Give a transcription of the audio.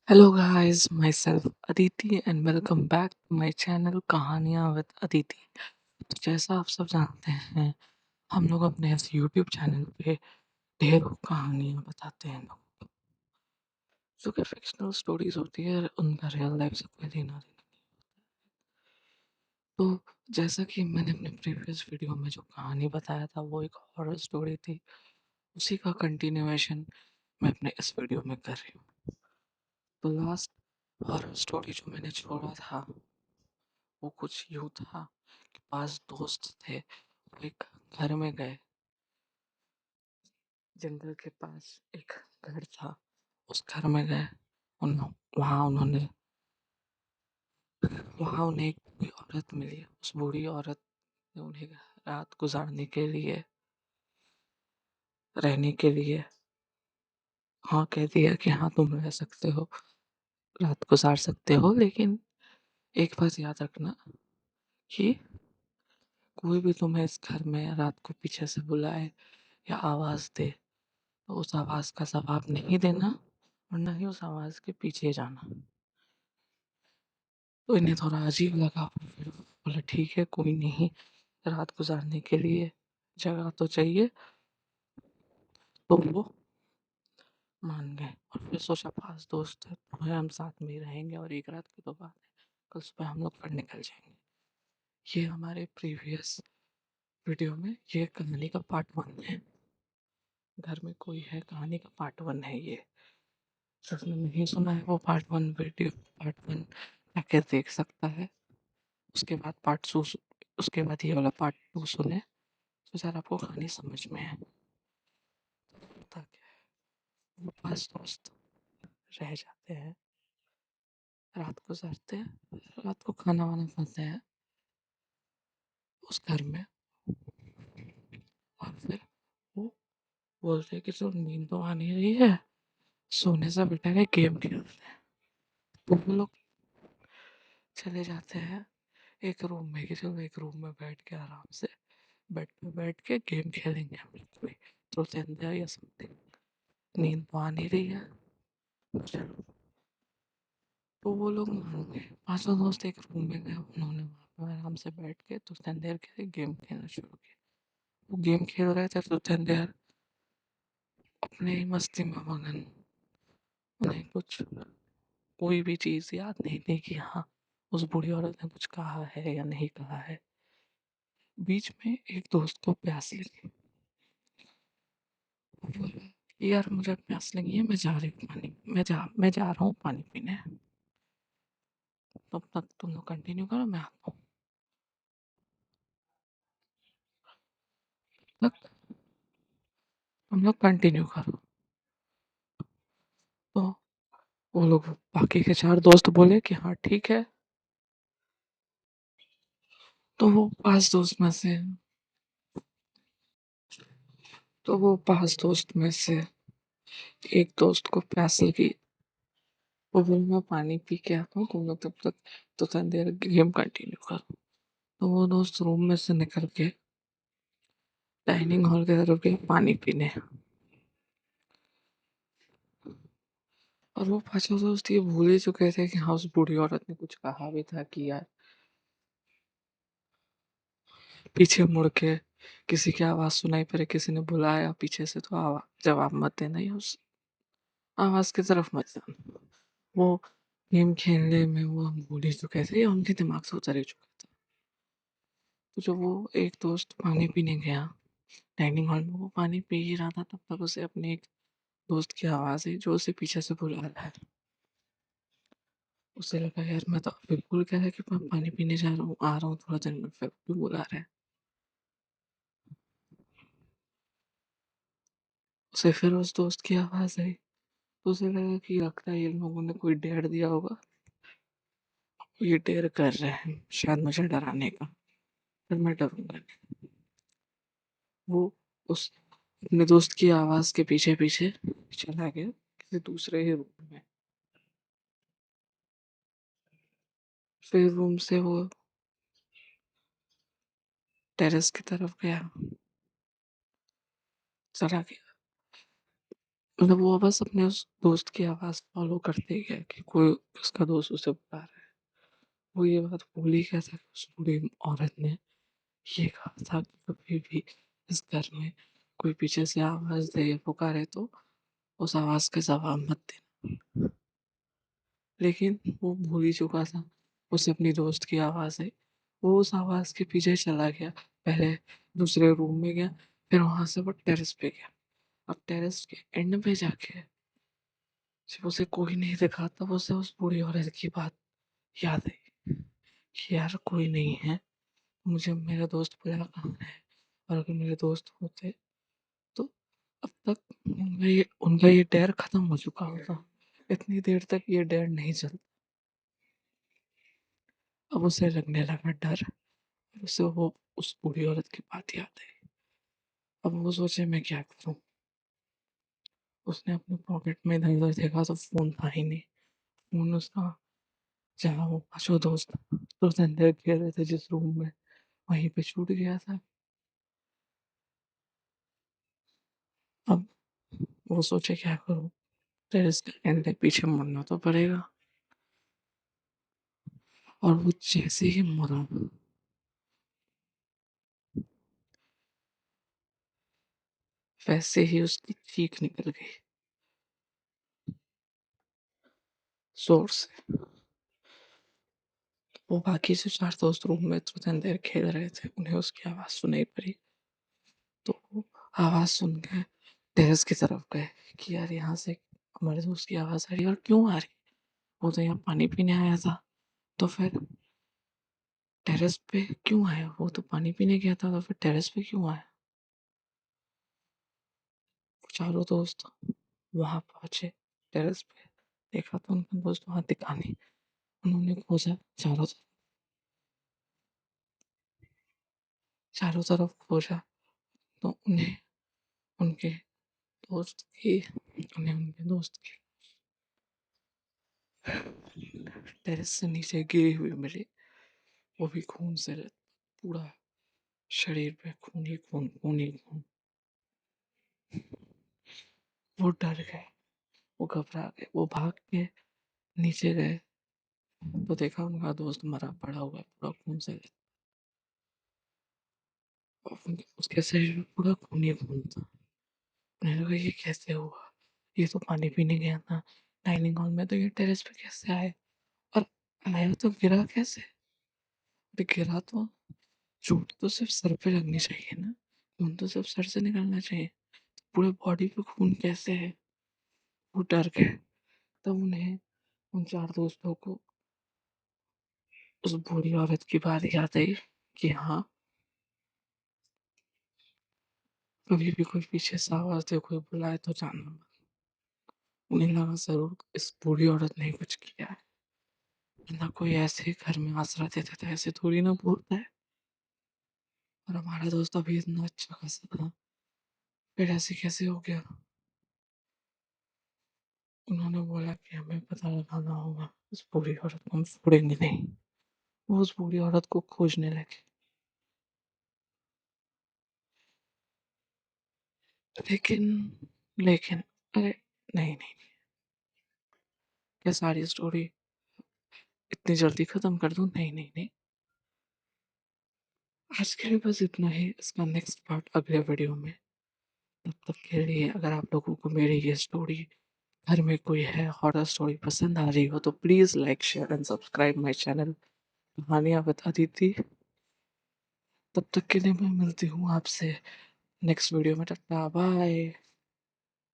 Hello guys, myself Aditi and welcome back to my channel कहानियाँ with Aditi. तो जैसा आप सब जानते हैं, हम लोग अपने इस यूट्यूब चैनल पे ढेरों कहानियाँ बताते हैं लोगों को, जो कि फिक्शनल स्टोरीज होती है, उनका रियल लाइफ से कोई लेना देना नहीं। तो जैसा कि मैंने अपने प्रीवियस वीडियो में जो कहानी बताया था वो एक हॉरर स्टोरी थी, उसी का कंटिन्यूएशन मैं अपने इस वीडियो में कर रही हूँ। तो लास्ट हॉरर स्टोरी जो मैंने छोड़ा था वो कुछ यूँ था कि पास दोस्त थे, वो एक घर में गए। जंगल के पास एक घर था, उस घर में गए। उन वहाँ उन्होंने वहाँ उन्हें एक बूढ़ी औरत मिली। उस बूढ़ी औरत ने उन्हें रात गुजारने के लिए, रहने के लिए हाँ कह दिया कि हाँ तुम रह सकते हो, रात गुजार सकते हो, लेकिन एक बात याद रखना कि कोई भी तुम्हें इस घर में रात को पीछे से बुलाए या आवाज़ दे तो उस आवाज़ का जवाब नहीं देना और ना ही उस आवाज़ के पीछे जाना। तो इन्हें थोड़ा अजीब लगा, पर फिर बोला ठीक है कोई नहीं, रात गुजारने के लिए जगह तो चाहिए। तो वो मान गए और फिर सोचा पास दोस्त है तो है, हम साथ में ही रहेंगे और एक रात की तो बात है, कल सुबह हम लोग फिर निकल जाएंगे। ये हमारे प्रीवियस वीडियो में ये कहानी का पार्ट 1 है। घर में कोई है कहानी का पार्ट 1 है ये। जिसने नहीं सुना है वो पार्ट 1 वीडियो, पार्ट 1 जाके देख सकता है। उसके बाद उसके बाद ये वाला पार्ट 2 सुने तो शायद आपको कहानी समझ में आए। होता क्या है, वो पास दोस्त रह जाते हैं, रात गुजारते हैं, रात को खाना वाना खाते हैं उस घर में। और फिर वो बोलते हैं कि जो नींद तो आ नहीं रही है, सोने से बेटर है गेम खेलते हैं। तो वो लोग चले जाते हैं एक रूम में कि चलो एक रूम में बैठ के आराम से बेड पे बैठ के गेम खेलेंगे हम लोग, कोई ट्रूथ एंड डेयर या समथिंग। नींद तो आ नहीं रही है, चलो। तो वो लोग मान गए, पांचों दोस्त एक रूम में गए, उन्होंने वहाँ पे आराम से बैठ के ट्रूथ एंड डेयर के गेम खेलना शुरू किया। वो गेम खेल रहे थे ट्रूथ एंड डेयर, अपने ही मस्ती में मगन। उन्हें कुछ कोई भी चीज़ याद नहीं थी कि हाँ उस बूढ़ी औरत ने कुछ कहा है या नहीं कहा है। बीच में एक दोस्त को प्यास लगी, वो बोला कि यार मुझे प्यास लगी है, मैं जा रही हूँ पानी, मैं जा रहा हूँ पानी पीने। तब तक तुम लोग कंटिन्यू करो, मैं आता हूँ। तक तुम लोग कंटिन्यू करो। तो वो लोग, बाकी के 4 दोस्त बोले कि हाँ ठीक है। तो वो 5 दोस्त में से तो वो 5 दोस्त में से एक दोस्त को प्यास लगी। वो बोले मैं पानी पी के आता हूँ, तुम लोग तब तक तो थोड़ी देर गेम कंटिन्यू करो। तो वो दोस्त रूम में से निकल के डाइनिंग हॉल की तरफ गए पानी पीने। और वो पांचों दोस्त ये भूल ही चुके थे कि हाँ उस बूढ़ी औरत ने कुछ कहा भी था कि यार पीछे मुड़ के किसी की आवाज सुनाई पड़े, किसी ने बुलाया पीछे से तो आवाज जवाब मत देना या उस आवाज की तरफ मत जाना। वो गेम खेलने में वो हम भूल ही चुके थे, या उनके दिमाग से उतर ही चुका था। तो जब वो एक दोस्त पानी पीने गया डाइनिंग हॉल में, वो पानी पी ही रहा था, तब तक उसे अपने एक दोस्त की आवाज आई जो उसे पीछे से बुला रहा है। उसे लगा यार मैं तो अभी भूल गया है कि मैं पानी पीने जा रहा हूँ, आ रहा हूँ थोड़ा देर में, फिर भी बुला रहा है। उसे फिर उस दोस्त की आवाज आई, तो उसे लगा कि लगता है ये लोगों ने कोई डेयर दिया होगा, ये डेयर कर रहे हैं शायद मुझे डराने का, फिर मैं डरूंगा नहीं। वो उस अपने दोस्त की आवाज के पीछे पीछे चला गया किसी दूसरे ही रूम में। फिर रूम से वो टेरेस की तरफ गया, चला गया। मतलब वो बस अपने उस दोस्त की आवाज़ फ़ॉलो करते गया कि कोई उसका दोस्त उसे बुला रहा है। वो ये बात भूल ही गया था कि उस बूढ़ी औरत ने ये कहा था कि कभी भी इस घर में कोई पीछे से आवाज़ दे या पुकारे तो उस आवाज़ का जवाब मत देना। लेकिन वो भूल ही चुका था। उसे अपनी दोस्त की आवाज़ आई। वो उस आवाज़ के पीछे चला गया। पहले दूसरे रूम में गया, फिर वहाँ से वो टेरेस पे गया। अब टेरेस के एंड पे जाके जब उसे कोई नहीं दिखा तब उसे उस बूढ़ी औरत की बात याद आई कि यार कोई नहीं है, मुझे मेरा दोस्त भला कहाँ है? और अगर मेरे दोस्त होते तो अब तक उनका ये डर खत्म हो चुका होता। इतनी देर तक ये डर नहीं चलता। अब उसे लगने लगा डर। उसे वो उस बूढ़ी औरत की बात याद आई। अब वो सोचे मैं क्या करूं। उसने अपने पॉकेट में इधर उधर देखा तो फोन था ही नहीं। फोन उसका जहाँ वो पांचों दोस्त तो अंदर खेल रहे थे जिस रूम में, वहीं पे छूट गया था। अब वो सोचे क्या करूं। टेरेस के एंड पीछे मुड़ना तो पड़ेगा। और वो जैसे ही मुड़ा, वैसे ही उसकी चीख निकल गई जोर से। वो बाकी से चार दोस्त रूम में तुरंत देर खेल रहे थे, उन्हें उसकी आवाज सुनाई पड़ी। तो वो आवाज सुन के टेरेस की तरफ गए कि यार यहाँ से हमारे दोस्त की आवाज आ रही है और क्यों आ रही। वो तो यहाँ पानी पीने आया था, तो फिर टेरेस पे क्यों आया? वो तो पानी पीने गया था, तो फिर टेरेस पे क्यों आया? वो चारों दोस्त वहां पहुंचे टेरेस पे। देखा तो उनका दोस्त वहां दिखा नहीं। उन्होंने खोजा चारों तरफ खोजा, तो उनके दोस्त की उन्हें उनके दोस्त की टेरेस से नीचे गिरी हुई मिली। वो भी खून से पूरा शरीर पे खून ही खून, खून ही खून। वो डर गए, वो घबरा गए, वो भाग के नीचे गए तो देखा उनका दोस्त मरा पड़ा हुआ है, पूरा खून से उसके शरीर में पूरा खून ही खून था। उन्हें लगा ये कैसे हुआ? ये तो पानी पीने गया था डाइनिंग हॉल में, तो ये टेरेस पे कैसे आया? और आया तो गिरा कैसे? अरे गिरा तो चोट तो सिर्फ सर पे लगनी चाहिए ना, खून तो सिर्फ सर से निकलना चाहिए। पूरे बॉडी पे खून कैसे है? वो डर गए। तब उन्हें उन चार दोस्तों को उस बूढ़ी औरत की बात याद आई कि हाँ, कभी भी कोई पीछे से आवाज दे, कोई बुलाए तो जाना मत। उन्हें लगा जरूर इस बूढ़ी औरत ने कुछ किया है, वरना कोई ऐसे घर में आसरा देता था ऐसे थोड़ी ना बोलता है। और हमारा दोस्त अभी इतना अच्छा खासा था, फिर ऐसे कैसे हो गया? उन्होंने बोला कि हमें पता लगाना होगा, उस बूढ़ी औरत को हम छोड़ेंगे नहीं। वो उस बूढ़ी औरत को खोजने लगे। लेकिन लेकिन अरे नहीं नहीं, क्या सारी स्टोरी इतनी जल्दी खत्म कर दूं? नहीं नहीं नहीं, आज के लिए बस इतना ही। इसका नेक्स्ट पार्ट अगले वीडियो में। तब तक के लिए अगर आप लोगों को मेरी ये स्टोरी, घर में कोई है हॉरर स्टोरी पसंद आ रही हो तो please like share and subscribe my channel कहानियां बता दी थी। तब तक के लिए मैं मिलती हूँ आपसे नेक्स्ट वीडियो में। Tata bye.